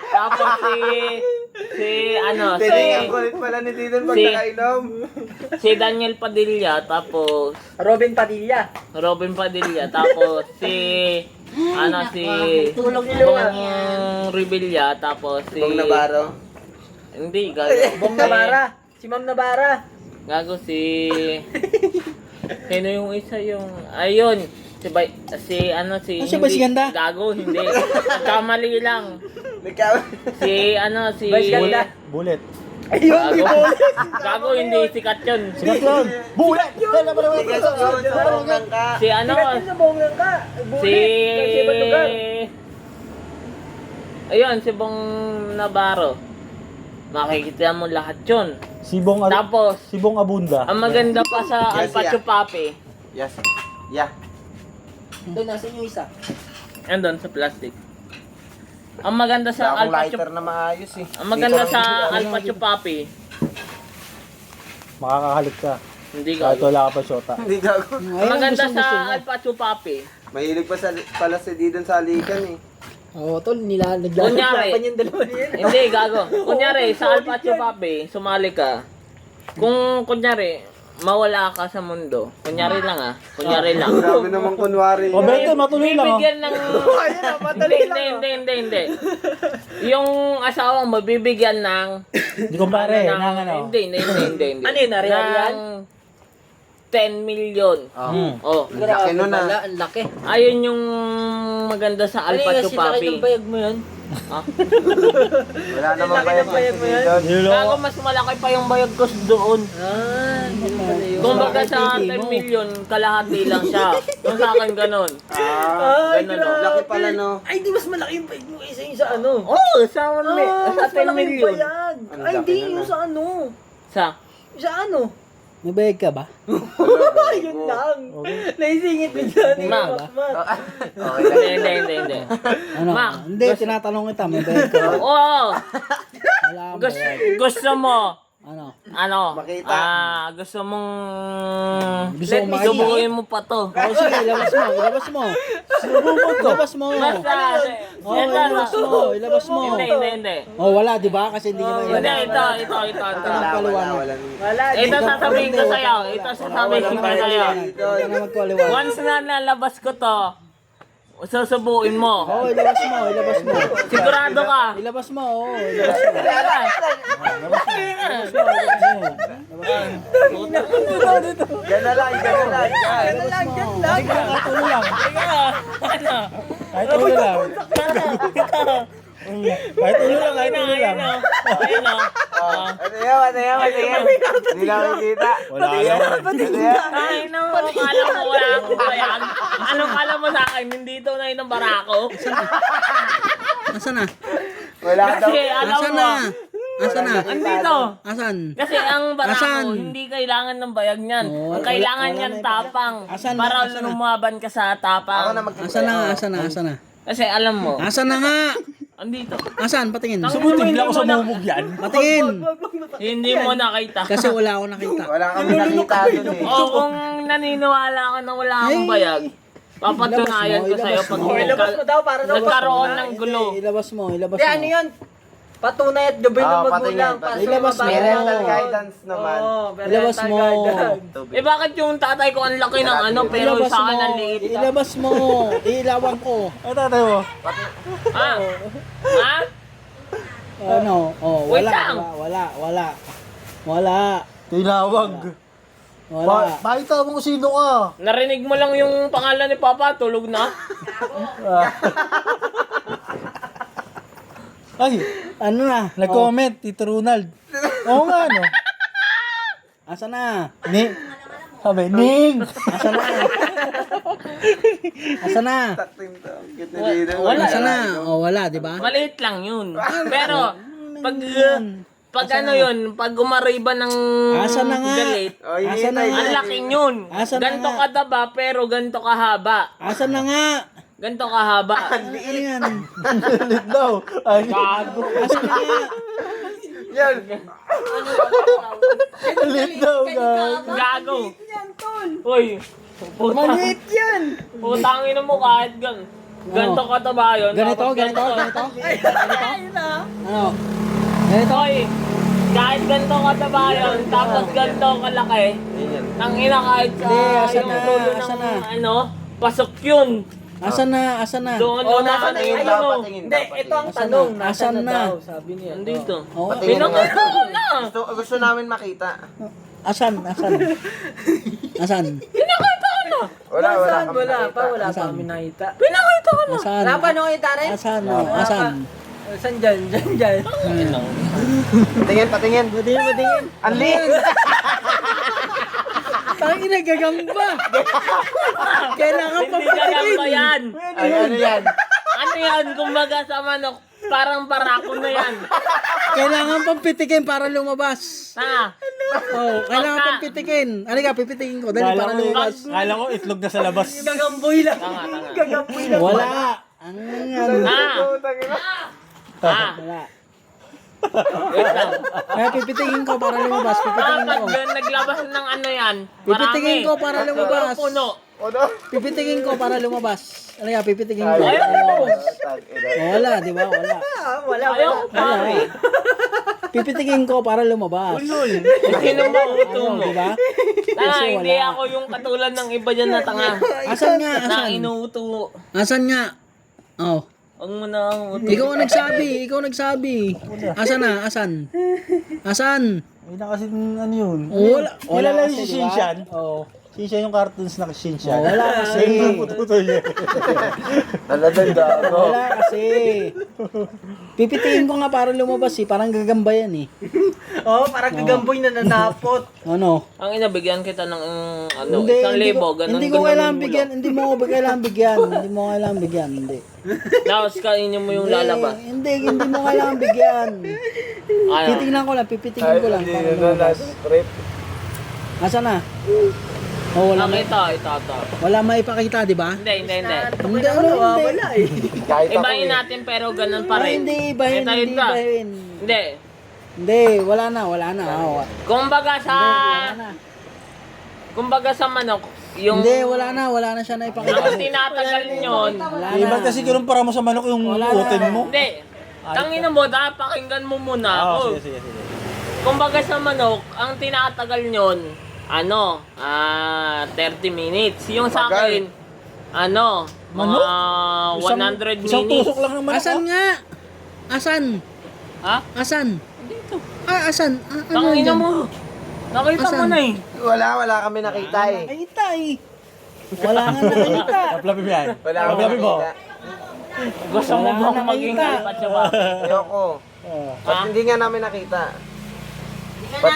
Tapos Ang kulit pala ni Didon pag si- nakainom. si Daniel Padilla, tapos Robin Padilla. Robin Padilla, tapos si Tulog ni Bong Luwa. Revilla, tapos si Bong Navarro. Hindi, gago. Bong Nabara. Si Ma'am Nabara. Gago si sino yung isa yung ayun si si Vice Ganda? Gago, hindi. Kamali lang. Si Vice Ganda. Bullet. Ayun, di Gago. Bullet. Gago, hindi sikat yun. Sikat yun. Bullet! Wala pa naman. Si Sikat yun sa Bonggang ka. si Bullet. Sa ibang lugar. ayun, si Bong Navarro. Makikita mo lahat yun. Tapos, Sibong Abunda. ang maganda pa sa Yes, Alpacho Papi, Yes. Yeah. Doon, nasa yung isa. andun sa plastic. Ang maganda Wala sa akong Alpacho lighter na maayos eh. Ang maganda Dito sa lang- Alpacho Papi, Makakahalik ka. hindi Kahit gago. wala ka pa shota. Hindi gago. Ang maganda sa Alpacho Papi, Mahilig pa pala si Didon sa alikan eh. Oo, tol, Kunyari. naglalapan yung dalawa niya. hindi gago. Kunyari sa Alpacho Papi, sumali ka. Kung kunyari mawala ka sa mundo, kunyari lang kunyari lang. Grabe naman kunwari. O, Bente, matuloy lang. Bibigyan ng hindi. Yung asawa mo bibigyan ng Hindi ko pare. Hindi. Ano yun, ari-arian? Ng 10 million. Oh. Ang laki nun ah. Ang laki. Ayun yung maganda sa Alpacho Papi. bayag mo yun? Ha? Wala naman Laki ng bayad mo yan. Didon. Gago, mas malaki pa yung bayag ko doon. Yun pala yun. Kung baga sa 10 million, kalahati lang siya. Yung sa akin ganun. Ay, Ganun, no? Laki pala no. Ay, di mas malaki yung bayag mo kaysa yung sa ano. Oh, sa Mas 10 malaki yung million. bayag. Ang Ay, laki hindi na yung na. sa ano. Sa? Yung sa ano. May bayag ka ba? Yun lang. Naisingit bigla ni Ma. Makmak. Okay lang. Hindi. Ano? Ma, Hindi, tinatanong kita. May bayag ka ba? Oo. Wala akong Gusto, bayag. gusto mo. Ano? Makita. Gusto mong Gusto mo makita? subukin mo pa to. O sige, ilabas mo. Ilabas mo. Ilabas mo. Basta, Oh, ilabas mo. Hindi. Oh, wala, di ba? Kasi hindi ka Hindi, ilabas. ito. Wala. Wala. Ito sasabihin ko sa'yo. Ito sasabihin ko sa'yo. Hindi ka na magkaliwanag. Once na nalabas ko to, susubuin mo. Oh, ilabas mo. Ilabas mo. Sigurado ka. Ilabas mo. Oh, ilabas mo. Gana lang. Ilabas mo. Sige, kahit ulo lang. Ano? Kahit ulo lang. Kahit ulo lang. Ayun o. Ano yan? Hindi na makikita. Wala yan. Ay, no. Kala mo wala akong bayag. Anong kala mo sa akin? Hindi ito na yun ang barako. Asan na? Wala daw. Kasi alam Asan mo, na? Asan na? andito. Asan? Kasi ang barako, Asan? hindi kailangan ng bayag niyan. Oo, Ang kailangan wala niyan na yung tapang. Asan na? Para Asan na? lumaban ka sa Ako tapang. na magkita. Asan na nga? Asan na? Asan na? Kasi alam mo, Asan na nga? andito. Asan? Patingin. Sumutigla ako sa mumug yan. Patingin. Hindi mo nakita. Kasi wala akong nakita. Wala kami nakita dun eh. O kung naniniwala ka na wala akong bayag, papatunayan ko sa'yo pag Ilabas mo daw para daw nagkaroon ng gulo. Ilabas mo. Ilabas Hindi, mo. ano yun? Patunay at gabay ng magulang. patingin. Ilabas mo. Parental guidance naman. Ilabas mo. Eh bakit yung tatay ko ang laki ng ano pero Ilabas sa mo. akin ang liit? Ilabas mo. Ilawan ko. Ay, tatay mo. Ha? Ha? Ano? Oh, Wait wala. lang. Wala. Tinawag. Wala. Pakita mo kung sino ka. Narinig mo lang yung pangalan ni Papa, tulog na. Ay, Ano na? nag-comment, Tito Ronald. Oo nga, no? Asa na? Sabi, Ning! Asa na? Asa na? Takting to. Cute na dito. Wala. Asa na? Oh, wala, di ba? Maliit lang yun. Pero, pag ano yun, pag umariba ng Asa na nga? galit, Oh, Asa na ang nga? laking yun. Asa na Ganto nga? kadaba, pero ganto kahaba. Asa na nga? Ganto kahaba. Ano yan? Lit daw. Ay, Gago. Asa na nga? Yan. lit daw, guys. Gago. Uy. Putang, Maliit yan! putangin mo kahit gan. ganito kataba yun. Ganito, tapos ganito, ganito. Ano? Ganito. Hoy, kahit ganito kataba yun, tapos ganito kalaki. Tangina kahit sa Hindi, asa yung na, dulo asa ng na. ano, pasok yun. Asan na? Asan na? Doon Oh, mo nasa na nakatingin yun? daw. Hindi, ito ang Asan tanong. na? Nasaan Asan na na? daw? Sabi niya. Nandito. Oo. Patingin mo nga. Pinakita ko na. Gusto namin makita. Asan? Asan? Asan? Pinakita ko na. Wala Nasaan? kami Wala nakita. pa, wala pa Nasaan? kami nakita. Pinakita ko na. Asan? Wala pa nung kita rin? Asan? Oh, asan? Saan dyan? Dyan. Patingin, patingin. Patingin. Anli! Tangin na gagamba. Kailangan pa Hindi ka lang ba yan? Ay, ano yan? Ano yan? Kumbaga sa manok, parang barako na yan. Kailangan pang pitikin para lumabas. Ha? Oh, kailangan pang pitikin. Ano ka, pipitikin ko. Dali para lumabas. Kala ko itlog na sa labas. Gagamboy lang. Tanga, tanga. Gagamboy lang. Wala. Ang ano. Ha? Wala. Wait lang. Kaya pipitikin ko para lumabas. Pipitikin ko. Pag naglabas ng ano yan, Pipitikin ko para lumabas. Puno. Pipitikin ko para lumabas. Ano ka, pipitikin ko. Ayaw para mo. lumabas. Oh, wala, di ba? Wala. Wala. Ayaw ko pare. Pipitikin ko para lumabas. Ulol. Sino mauto Ano, mo? di ba? Tanga, Kasi hindi wala. ako yung katulad ng iba dyan na tanga. Asan nga? Na Asan? inuuto. Asan nga? Oh. Huwag mo na akong uto. Ikaw ang nagsabi. Ikaw ang nagsabi. Asan na? Asan? Asan? May na kasi ano yun. Wala. Wala lang kasi, si di ba? Shinshan. Oo. Shinshan yung cartoons na Shinshan. Oh, wala kasi. Puto yun. Talagang gago. Wala kasi. Pipitiin ko nga para lumabas eh. Parang gagamba yan eh. Oh, parang gagamboy na nanapot. Ano? Ang ina, bigyan kita ng ano, Hindi, isang hindi libo, ko- ganun, Hindi ko ganun kailangan mo bigyan. lang. Hindi mo ko kailangan bigyan. Hindi mo kailangan bigyan. Hindi. Tapos kainin mo yung lalabas. Hindi mo kailangan bigyan. Ayaw. Titingnan ko lang. Pipitingin ko lang. Para lumabas. Asan na? Oh, wala may, Nakita, ito. wala maipakita, di ba? Hindi. Hindi, Hindi, ano, hindi. wala eh. Kahit ako Ibahin natin pero ganun pa Ay, rin. hindi, ibahin, Ito, hindi, ito. ibahin. Hindi. Hindi, wala na. Oh. Kumbaga sa... Wala na. Kumbaga sa manok, yung... Hindi, wala na siya na ipakita. Ang tinatagal nyon. Wala Eh, na. ba't kasi ganun para mo sa manok yung Wala na. utin mo? Hindi. Tangina mo, pakinggan mo muna ako. Sige. Kumbaga sa manok, ang tinatagal nyon, 30 minutes. Yung sa akin, mga 100 Isang minutes. tusok lang ng manok. Asan nga? Asan? Ha? Asan? Dito. Asan? Ano Tangina yan? mo. Nakita mo Asan? na eh. Wala kami nakita eh. Nakita eh. Wala nga nakita. Taplapi mo yan. Wala kami Taplapi mo. nakita. Gusto mo Wala bang na maging nakita. kalipat siya ba? Ayoko. Ba't hindi nga namin nakita?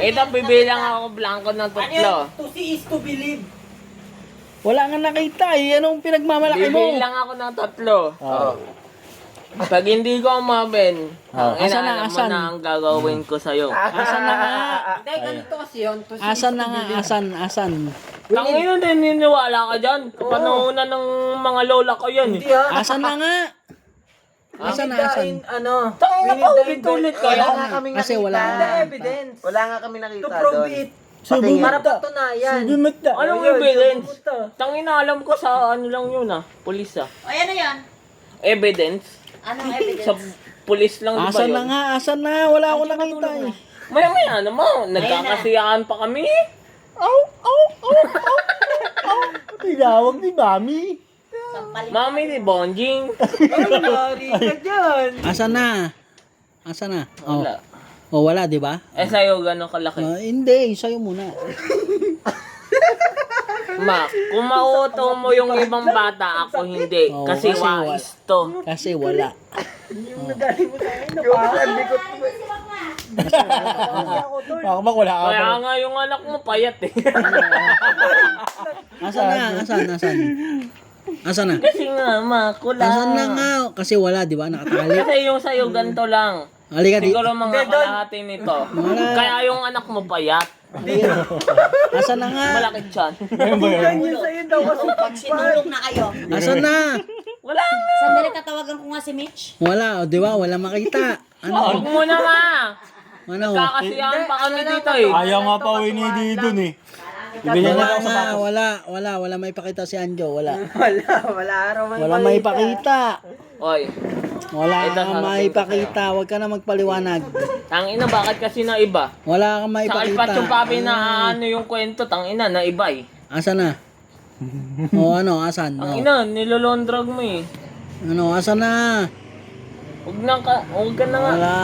Ito, bibilang ako blanco ng tatlo. To see is to believe. Wala nga nakita eh. Anong pinagmamalaki mo? Bibilang ako ng tatlo. Oo. Pag hindi ko umamin, ang Asan na, inaalam mo asan? na ang gagawin ko sa'yo. Asan na nga? Hindi, ganito kasi yun. To see Asan is na to nga? believe. Asan? Tangina din, niniwala ka dyan. Kapanahonan ng mga lola ko yan. Hindi ha. Asan na nga? Asan na? Asan? Ano? Tangina pa ulit-ulit Wala kayo. nga kaming Kasi nakita. wala The nga. evidence. Wala nga kami To nakita prove doon. it. Patingin. Para patunayan. Bimit na. Anong Ayun, evidence? pumunta. Tangina, alam ko sa ano lang yun pulis O, ano yan? Evidence? Anong evidence? Sa pulis lang, di ba Asan yun? na nga? Asan na? Wala akong nakita eh. Maya-maya naman, nagkakasiyahan pa kami. Tinawag ni Mami. Sampalin. Mami ni Bonjing. Ay, yari ka dyan. Asan na? Asan na? Oh, Wala. oh wala, di ba? Sa'yo gano'ng kalaki. Hindi, sa'yo muna. Ma, kung mauto mo yung ibang bata, ako hindi. Oh, Kasi kasi wais to. Kasi wala. Yung nagaling mo sa akin. Baka wala ka Kaya pa. nga yung anak mo payat eh. Asan na? Asan? Asan na? Kasi nga, ma, kulang. Asan na nga? Kasi wala, di ba? Nakatali. Kasi yung sa'yo ganito lang. Halika, di. Siguro mga kalahati nito. Kaya yung anak mo payat. Asan na nga? Malaki tiyan. Ganyan sa'yo daw kasi Pag sinulog na kayo. Asan na? Wala nga. Sandali, tatawagan ko nga si Mitch. Wala, di ba? Wala makita. Huwag mo na nga. Ano? Kakasiyahan pa kami dito eh. Ayaw nga pa uwi ni Didi dun eh. Bibigyan niya ako Wala sapatos. nga, wala may pakita si Anjo, wala. Wala araw may Wala may pakita. Oy, Wala Ito, kang sasabihin may ko pakita, huwag ka na magpaliwanag. tangina, bakit kasi na iba? Wala kang may Sa pakita. Alpacho Papi na ano yung kwento, tangina, na iba eh. Asan na? O ano, asan? Ang O. ina, nilolondrag mo eh. Ano, asan na? Huwag ka na nga. Wala.